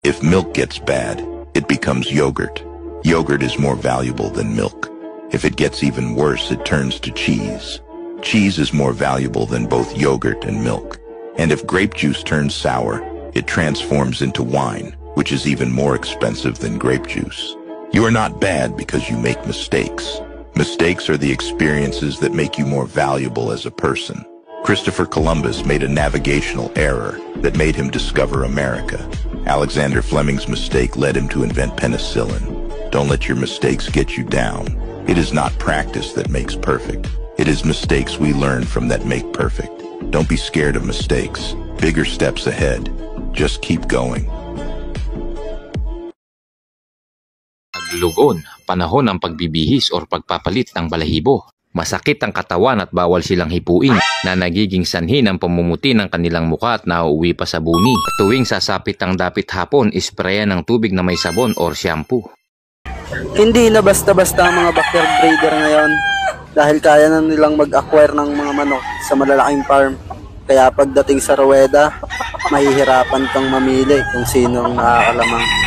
If milk gets bad, it becomes yogurt. Yogurt is more valuable than milk. If it gets even worse, it turns to cheese. Cheese is more valuable than both yogurt and milk. And if grape juice turns sour, it transforms into wine, which is even more expensive than grape juice. You are not bad because you make mistakes. Mistakes are the experiences that make you more valuable as a person. Christopher Columbus made a navigational error that made him discover America. Alexander Fleming's mistake led him to invent penicillin. Don't let your mistakes get you down. It is not practice that makes perfect. It is mistakes we learn from that make perfect. Don't be scared of mistakes. Bigger steps ahead. Just keep going. Aglugon, panahon ng pagbibihis o pagpapalit ng balahibo. Masakit ang katawan at bawal silang hipuin na nagiging sanhi ng pamumuti ng kanilang muka at nauuwi pa sa buni. At tuwing sasapit ang dapit hapon, isprayan ng tubig na may sabon or shampoo. Hindi na basta-basta ang mga backyard breeder ngayon dahil kaya na nilang mag-acquire ng mga manok sa malalaking farm. Kaya pagdating sa ruweda, mahihirapan kang mamili kung sino ang nakakalamang.